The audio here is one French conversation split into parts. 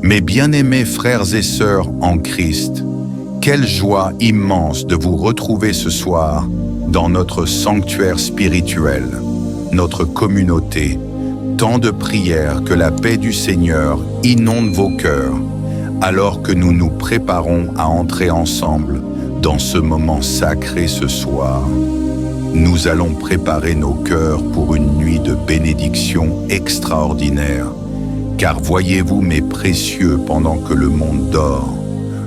Mes bien-aimés frères et sœurs en Christ, quelle joie immense de vous retrouver ce soir dans notre sanctuaire spirituel, notre communauté. Tant de prières que la paix du Seigneur inonde vos cœurs, alors que nous nous préparons à entrer ensemble dans ce moment sacré ce soir. Nous allons préparer nos cœurs pour une nuit de bénédiction extraordinaire. Car voyez-vous, mes précieux, pendant que le monde dort,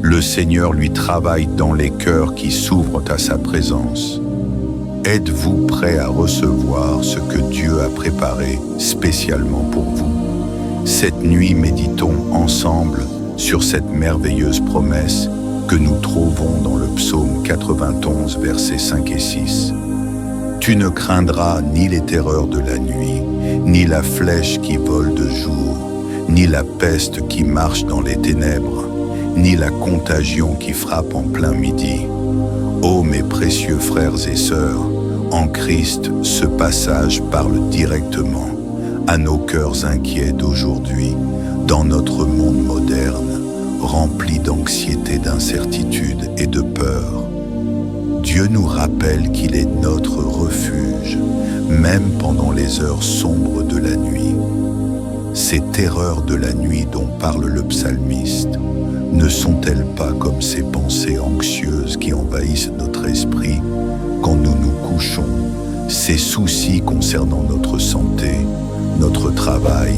le Seigneur lui travaille dans les cœurs qui s'ouvrent à sa présence. Êtes-vous prêts à recevoir ce que Dieu a préparé spécialement pour vous? Cette nuit, méditons ensemble sur cette merveilleuse promesse que nous trouvons dans le psaume 91, versets 5 et 6. Tu ne craindras ni les terreurs de la nuit, ni la flèche qui vole de jour, ni la peste qui marche dans les ténèbres, ni la contagion qui frappe en plein midi. Ô mes précieux frères et sœurs, en Christ, ce passage parle directement à nos cœurs inquiets d'aujourd'hui, dans notre monde moderne, rempli d'anxiété, d'incertitude et de peur. Dieu nous rappelle qu'il est notre refuge, même pendant les heures sombres de la nuit. Ces terreurs de la nuit dont parle le psalmiste, ne sont-elles pas comme ces pensées anxieuses qui envahissent notre esprit quand nous nous couchons, ces soucis concernant notre santé, notre travail,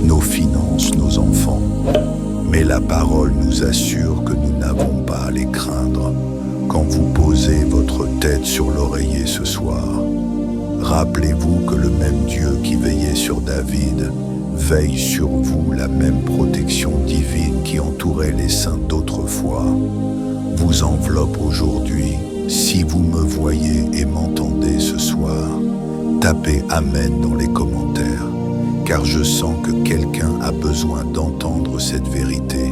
nos finances, nos enfants? Mais la parole nous assure que nous n'avons pas à les craindre quand vous posez votre tête sur l'oreiller ce soir. Rappelez-vous que le même Dieu qui veillait sur David veille sur vous, la même protection divine qui entourait les saints d'autrefois vous enveloppe aujourd'hui. Si vous me voyez et m'entendez ce soir, tapez Amen dans les commentaires, car je sens que quelqu'un a besoin d'entendre cette vérité,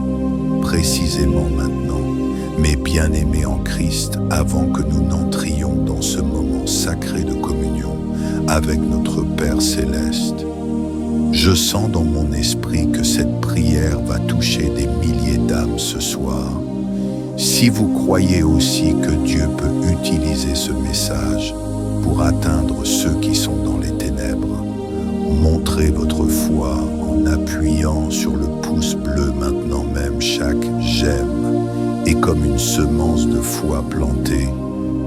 précisément maintenant. Mes bien-aimés en Christ, avant que nous n'entrions dans ce moment sacré de communion avec notre Père Céleste, je sens dans mon esprit que cette prière va toucher des milliers d'âmes ce soir. Si vous croyez aussi que Dieu peut utiliser ce message pour atteindre ceux qui sont dans les ténèbres, montrez votre foi en appuyant sur le pouce bleu maintenant même. Chaque j'aime est comme une semence de foi plantée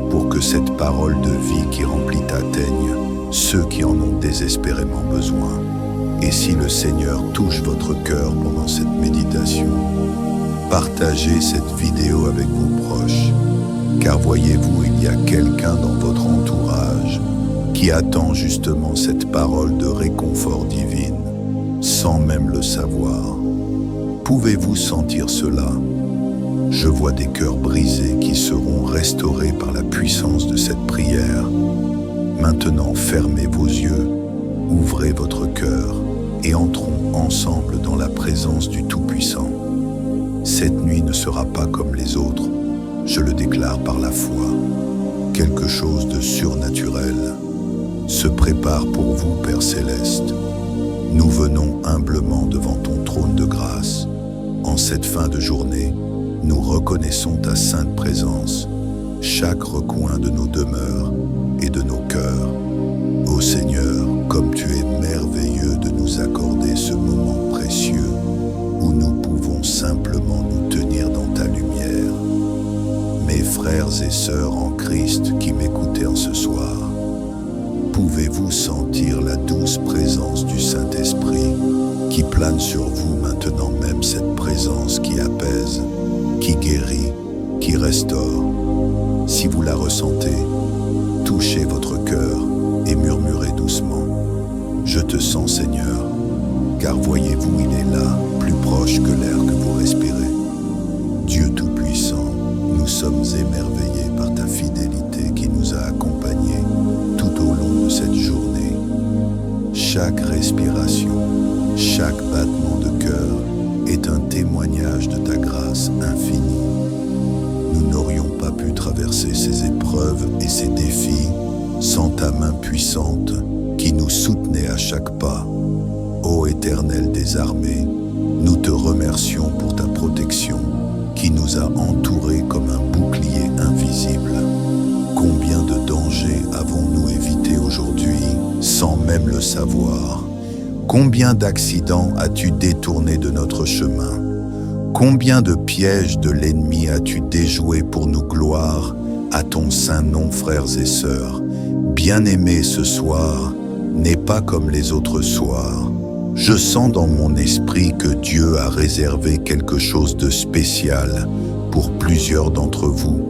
pour que cette parole de vie qui remplit atteigne ceux qui en ont désespérément besoin. Et si le Seigneur touche votre cœur pendant cette méditation, partagez cette vidéo avec vos proches, car voyez-vous, il y a quelqu'un dans votre entourage qui attend justement cette parole de réconfort divine, sans même le savoir. Pouvez-vous sentir cela? Je vois des cœurs brisés qui seront restaurés par la puissance de cette prière. Maintenant, fermez vos yeux, ouvrez votre cœur et entrons ensemble dans la présence du Tout-Puissant. Cette nuit ne sera pas comme les autres, je le déclare par la foi. Quelque chose de surnaturel se prépare pour vous, Père Céleste. Nous venons humblement devant ton trône de grâce. En cette fin de journée, nous reconnaissons ta sainte présence, chaque recoin de nos demeures et de nos cœurs. Ô Seigneur, comme tu es merveilleux de nous accorder ce moment précieux où nous pouvons simplement nous tenir dans ta lumière. Mes frères et sœurs en Christ qui m'écoutez en ce soir, pouvez-vous sentir la douce présence du Saint-Esprit qui plane sur vous maintenant même, cette présence qui apaise, qui guérit, qui restaure? Si vous la ressentez, touchez votre cœur et murmurez doucement. Je te sens, Seigneur, car voyez-vous, il est là, plus proche que l'air que vous respirez. Dieu Tout-Puissant, nous sommes émerveillés par ta fidélité qui nous a accompagnés tout au long de cette journée. Chaque respiration, chaque battement de cœur est un témoignage de ta grâce infinie. Nous n'aurions pas pu traverser ces épreuves et ces défis sans ta main puissante qui nous soutenait à chaque pas. Ô Éternel des armées, nous te remercions remercions pour ta protection qui nous a entourés comme un bouclier invisible. Combien de dangers avons-nous évité aujourd'hui sans même le savoir? Combien d'accidents as-tu détournés de notre chemin? Combien de pièges de l'ennemi as-tu déjoués pour nous gloire à ton saint nom, frères et sœurs? Bien-aimés, ce soir n'est pas comme les autres soirs. Je sens dans mon esprit que Dieu a réservé quelque chose de spécial pour plusieurs d'entre vous.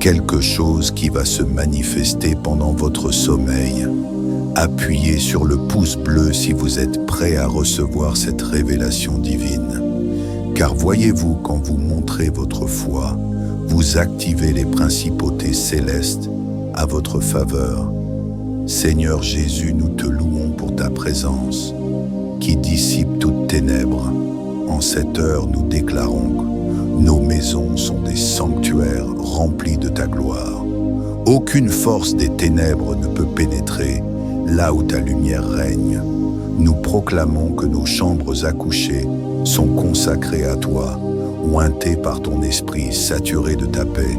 Quelque chose qui va se manifester pendant votre sommeil. Appuyez sur le pouce bleu si vous êtes prêts à recevoir cette révélation divine. Car voyez-vous, quand vous montrez votre foi, vous activez les principautés célestes à votre faveur. Seigneur Jésus, nous te louons pour ta présence, qui dissipe toutes ténèbres. En cette heure, nous déclarons: nos maisons sont des sanctuaires remplis de ta gloire. Aucune force des ténèbres ne peut pénétrer là où ta lumière règne. Nous proclamons que nos chambres à coucher sont consacrées à toi, ointées par ton esprit, saturées de ta paix,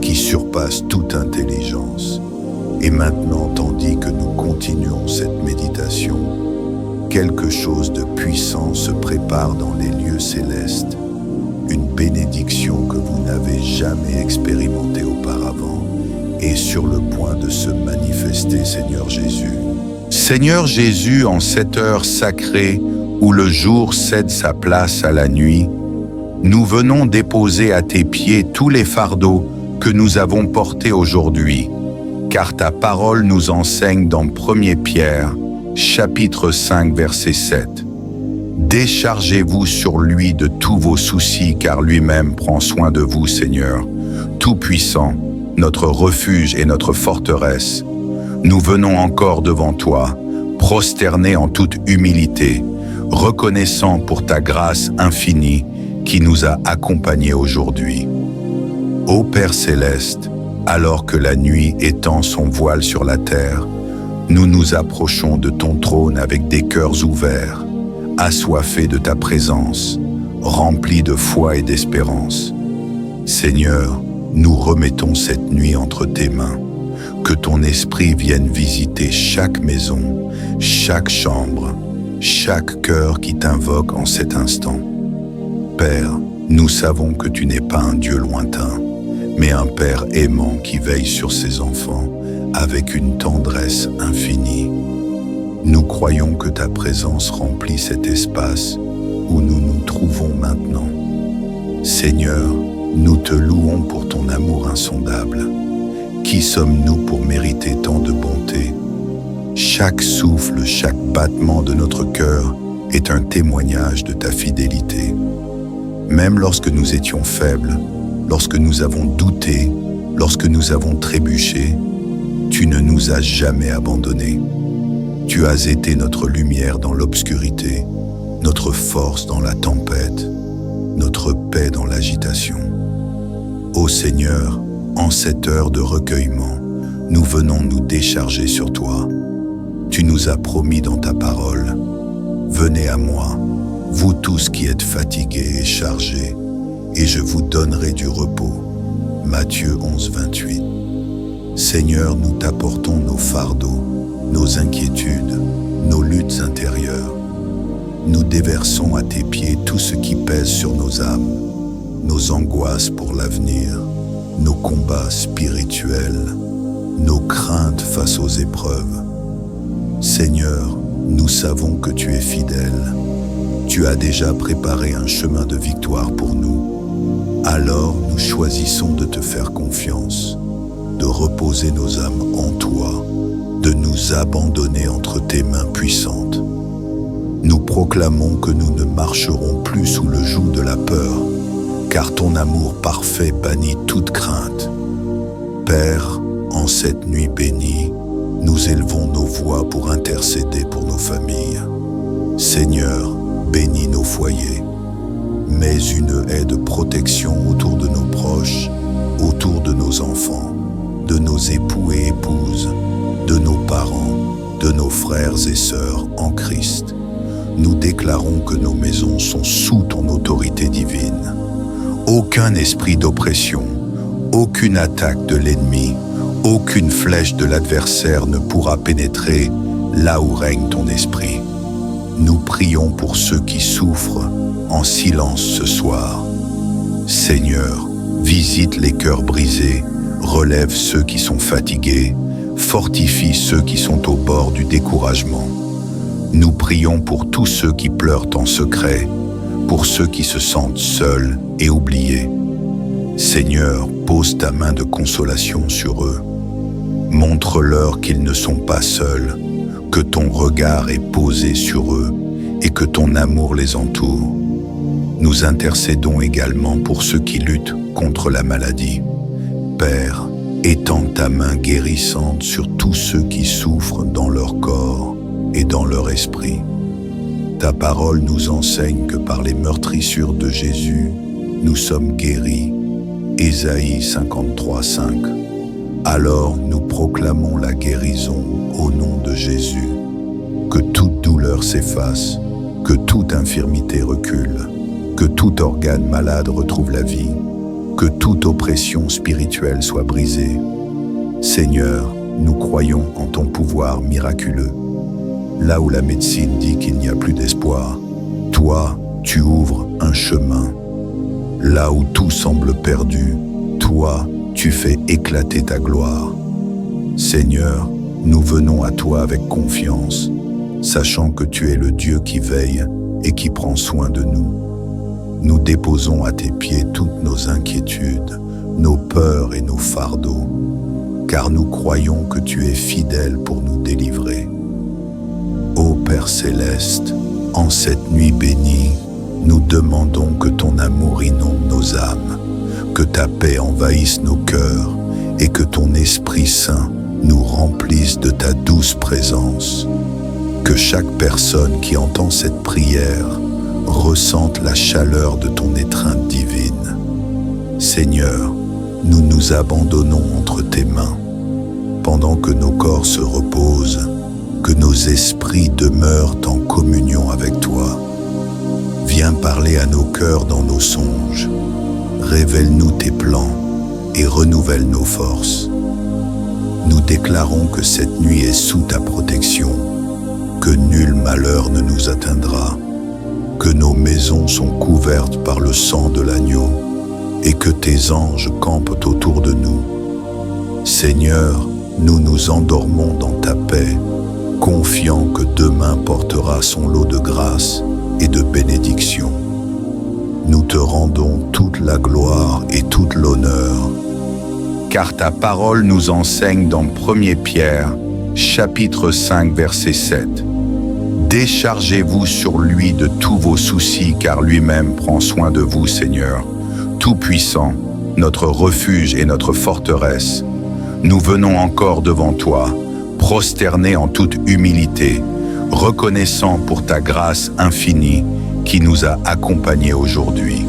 qui surpasse toute intelligence. Et maintenant, tandis que nous continuons cette méditation, quelque chose de puissant se prépare dans les lieux célestes. Une bénédiction que vous n'avez jamais expérimentée auparavant est sur le point de se manifester, Seigneur Jésus. Seigneur Jésus, en cette heure sacrée où le jour cède sa place à la nuit, nous venons déposer à tes pieds tous les fardeaux que nous avons portés aujourd'hui, car ta parole nous enseigne dans 1 Pierre, chapitre 5, verset 7. Déchargez-vous sur lui de tous vos soucis, car lui-même prend soin de vous, Seigneur, Tout-Puissant, notre refuge et notre forteresse. Nous venons encore devant toi, prosternés en toute humilité, reconnaissant pour ta grâce infinie qui nous a accompagnés aujourd'hui. Ô Père céleste, alors que la nuit étend son voile sur la terre, nous nous approchons de ton trône avec des cœurs ouverts, assoiffés de ta présence, remplis de foi et d'espérance. Seigneur, nous remettons cette nuit entre tes mains. Que ton esprit vienne visiter chaque maison, chaque chambre, chaque cœur qui t'invoque en cet instant. Père, nous savons que tu n'es pas un Dieu lointain, mais un Père aimant qui veille sur ses enfants avec une tendresse infinie. Nous croyons que ta présence remplit cet espace où nous nous trouvons maintenant. Seigneur, nous te louons pour ton amour insondable. Qui sommes-nous pour mériter tant de bonté? Chaque souffle, chaque battement de notre cœur est un témoignage de ta fidélité. Même lorsque nous étions faibles, lorsque nous avons douté, lorsque nous avons trébuché, tu ne nous as jamais abandonnés. Tu as été notre lumière dans l'obscurité, notre force dans la tempête, notre paix dans l'agitation. Ô Seigneur, en cette heure de recueillement, nous venons nous décharger sur toi. Tu nous as promis dans ta parole: venez à moi, vous tous qui êtes fatigués et chargés, et je vous donnerai du repos. Matthieu 11, 28. Seigneur, nous t'apportons nos fardeaux, nos inquiétudes, nos luttes intérieures. Nous déversons à tes pieds tout ce qui pèse sur nos âmes, nos angoisses pour l'avenir, nos combats spirituels, nos craintes face aux épreuves. Seigneur, nous savons que tu es fidèle. Tu as déjà préparé un chemin de victoire pour nous. Alors nous choisissons de te faire confiance, de reposer nos âmes en toi, de nous abandonner entre tes mains puissantes. Nous proclamons que nous ne marcherons plus sous le joug de la peur, car ton amour parfait bannit toute crainte. Père, en cette nuit bénie, nous élevons nos voix pour intercéder pour nos familles. Seigneur, bénis nos foyers. Mets une haie de protection autour de nos proches, autour de nos enfants, de nos époux et épouses, de nos parents, de nos frères et sœurs en Christ. nous déclarons que nos maisons sont sous ton autorité divine. Aucun esprit d'oppression, aucune attaque de l'ennemi, aucune flèche de l'adversaire ne pourra pénétrer là où règne ton esprit. Nous prions pour ceux qui souffrent en silence ce soir. Seigneur, visite les cœurs brisés, relève ceux qui sont fatigués, fortifie ceux qui sont au bord du découragement. Nous prions pour tous ceux qui pleurent en secret, pour ceux qui se sentent seuls et oubliés. Seigneur, pose ta main de consolation sur eux. Montre-leur qu'ils ne sont pas seuls, que ton regard est posé sur eux et que ton amour les entoure. Nous intercédons également pour ceux qui luttent contre la maladie. Père, étends ta main guérissante sur tous ceux qui souffrent dans leur corps et dans leur esprit. Ta parole nous enseigne que par les meurtrissures de Jésus, nous sommes guéris. Ésaïe 53:5. Alors nous proclamons la guérison au nom de Jésus. Que toute douleur s'efface, que toute infirmité recule, que tout organe malade retrouve la vie, que toute oppression spirituelle soit brisée. Seigneur, nous croyons en ton pouvoir miraculeux. Là où la médecine dit qu'il n'y a plus d'espoir, toi, tu ouvres un chemin. Là où tout semble perdu, toi, tu fais éclater ta gloire. Seigneur, nous venons à toi avec confiance, sachant que tu es le Dieu qui veille et qui prend soin de nous. Nous déposons à tes pieds toutes nos inquiétudes, nos peurs et nos fardeaux, car nous croyons que tu es fidèle pour nous délivrer. Ô Père céleste, en cette nuit bénie, nous demandons que ton amour inonde nos âmes, que ta paix envahisse nos cœurs et que ton Esprit Saint nous remplisse de ta douce présence. Que chaque personne qui entend cette prière ressente la chaleur de ton étreinte divine. Seigneur, nous nous abandonnons entre tes mains. Pendant que nos corps se reposent, que nos esprits demeurent en communion avec toi. Viens parler à nos cœurs dans nos songes. Révèle-nous tes plans et renouvelle nos forces. Nous déclarons que cette nuit est sous ta protection, que nul malheur ne nous atteindra, que nos maisons sont couvertes par le sang de l'agneau et que tes anges campent autour de nous. Seigneur, nous nous endormons dans ta paix, confiants que demain portera son lot de grâce et de bénédiction. Nous te rendons toute la gloire et toute l'honneur. Car ta parole nous enseigne dans 1 Pierre, chapitre 5, verset 7. Déchargez-vous sur lui de tous vos soucis, car lui-même prend soin de vous, Seigneur. Tout-puissant, notre refuge et notre forteresse, nous venons encore devant toi, prosternés en toute humilité, reconnaissant pour ta grâce infinie qui nous a accompagnés aujourd'hui.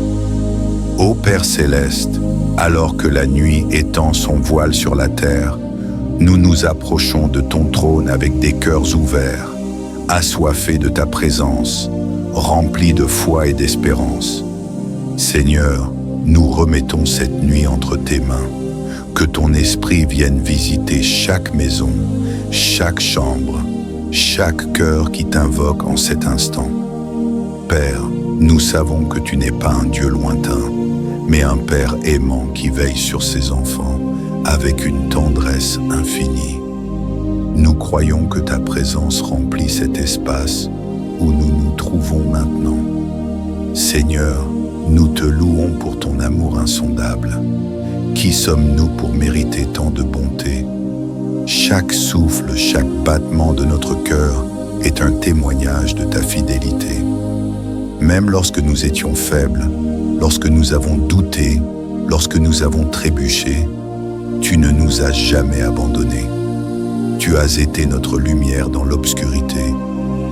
Ô Père céleste, alors que la nuit étend son voile sur la terre, nous nous approchons de ton trône avec des cœurs ouverts, assoiffés de ta présence, remplis de foi et d'espérance. Seigneur, nous remettons cette nuit entre tes mains. Que ton esprit vienne visiter chaque maison, chaque chambre, chaque cœur qui t'invoque en cet instant. Père, nous savons que tu n'es pas un Dieu lointain, mais un Père aimant qui veille sur ses enfants avec une tendresse infinie. Nous croyons que ta présence remplit cet espace où nous nous trouvons maintenant. Seigneur, nous te louons pour ton amour insondable. Qui sommes-nous pour mériter tant de bonté? Chaque souffle, chaque battement de notre cœur est un témoignage de ta fidélité. Même lorsque nous étions faibles, lorsque nous avons douté, lorsque nous avons trébuché, tu ne nous as jamais abandonnés. Tu as été notre lumière dans l'obscurité,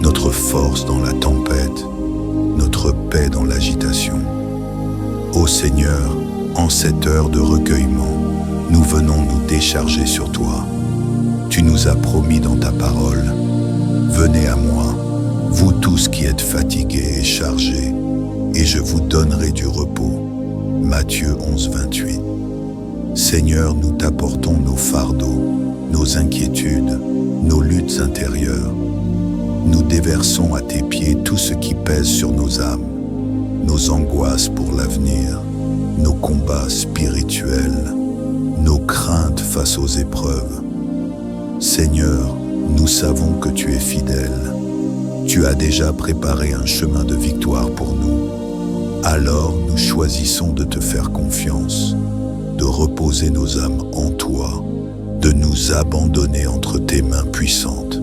notre force dans la tempête, notre paix dans l'agitation. Ô Seigneur, en cette heure de recueillement, nous venons nous décharger sur toi. Tu nous as promis dans ta parole, « Venez à moi, vous tous qui êtes fatigués et chargés, et je vous donnerai du repos. Matthieu 11, 28. Seigneur, nous t'apportons nos fardeaux, nos inquiétudes, nos luttes intérieures. Nous déversons à tes pieds tout ce qui pèse sur nos âmes, nos angoisses pour l'avenir, nos combats spirituels, nos craintes face aux épreuves. Seigneur, nous savons que tu es fidèle. Tu as déjà préparé un chemin de victoire pour nous. Alors nous choisissons de te faire confiance, de reposer nos âmes en toi, de nous abandonner entre tes mains puissantes.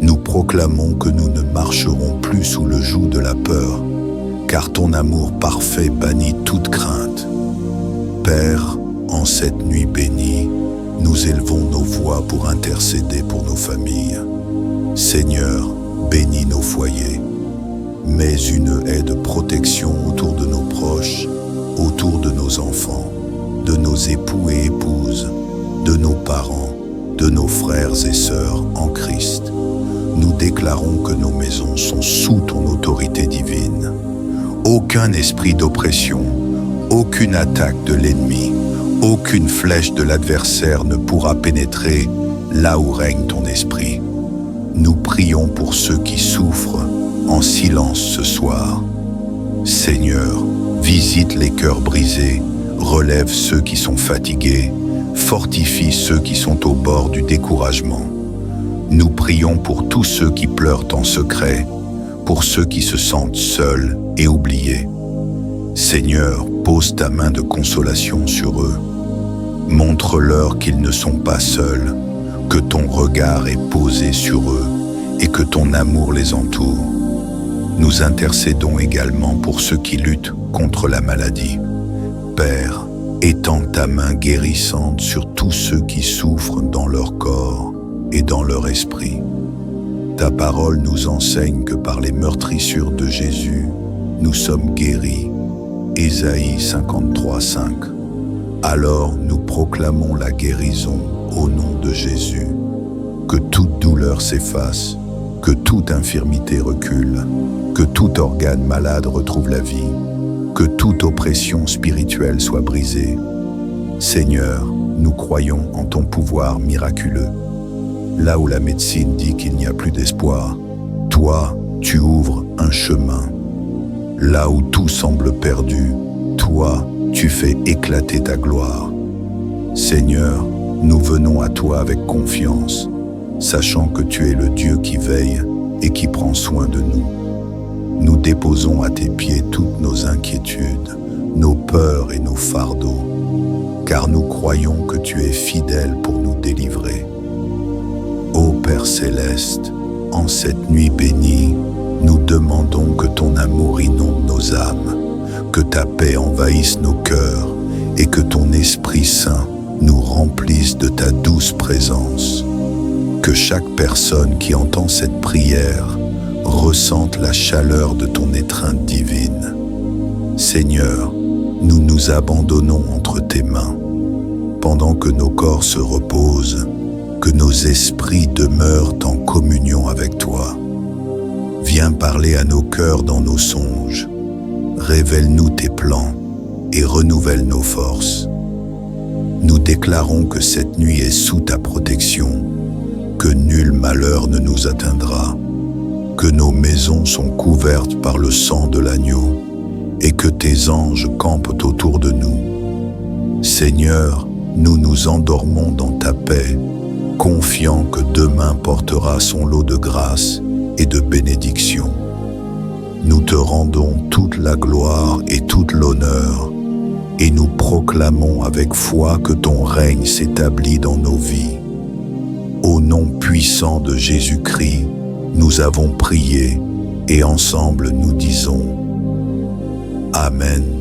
Nous proclamons que nous ne marcherons plus sous le joug de la peur, car ton amour parfait bannit toute crainte. Père, en cette nuit bénie, nous élevons nos voix pour intercéder pour nos familles. Seigneur, bénis nos foyers. Mets une haie de protection autour de nos proches, autour de nos enfants, de nos époux et épouses, de nos parents, de nos frères et sœurs en Christ. Nous déclarons que nos maisons sont sous ton autorité divine. Aucun esprit d'oppression, aucune attaque de l'ennemi, aucune flèche de l'adversaire ne pourra pénétrer là où règne ton esprit. Nous prions pour ceux qui souffrent en silence ce soir. Seigneur, visite les cœurs brisés, relève ceux qui sont fatigués, fortifie ceux qui sont au bord du découragement. Nous prions pour tous ceux qui pleurent en secret, pour ceux qui se sentent seuls et oubliés. Seigneur, pose ta main de consolation sur eux. Montre-leur qu'ils ne sont pas seuls, que ton regard est posé sur eux et que ton amour les entoure. Nous intercédons également pour ceux qui luttent contre la maladie. Père, étends ta main guérissante sur tous ceux qui souffrent dans leur corps et dans leur esprit. Ta parole nous enseigne que par les meurtrissures de Jésus, nous sommes guéris. Ésaïe 53, 5. Alors nous proclamons la guérison au nom de Jésus. Que toute douleur s'efface, que toute infirmité recule, que tout organe malade retrouve la vie, que toute oppression spirituelle soit brisée. Seigneur, nous croyons en ton pouvoir miraculeux. Là où la médecine dit qu'il n'y a plus d'espoir, toi, tu ouvres un chemin. Là où tout semble perdu, toi, tu fais éclater ta gloire. Seigneur, nous venons à toi avec confiance, sachant que tu es le Dieu qui veille et qui prend soin de nous. Nous déposons à tes pieds toutes nos inquiétudes, nos peurs et nos fardeaux, car nous croyons que tu es fidèle pour nous délivrer. Ô Père céleste, en cette nuit bénie, nous demandons que ton amour inonde nos âmes, que ta paix envahisse nos cœurs et que ton Esprit Saint nous remplisse de ta douce présence. Que chaque personne qui entend cette prière ressente la chaleur de ton étreinte divine. Seigneur, nous nous abandonnons entre tes mains. Pendant que nos corps se reposent, que nos esprits demeurent en communion avec toi. Viens parler à nos cœurs dans nos songes. Révèle-nous tes plans et renouvelle nos forces. Nous déclarons que cette nuit est sous ta protection, que nul malheur ne nous atteindra, que nos maisons sont couvertes par le sang de l'agneau et que tes anges campent autour de nous. Seigneur, nous nous endormons dans ta paix, confiants que demain portera son lot de grâce et de bénédiction. Nous te rendons toute la gloire et tout l'honneur, et nous proclamons avec foi que ton règne s'établit dans nos vies. Au nom puissant de Jésus-Christ, nous avons prié, et ensemble nous disons Amen.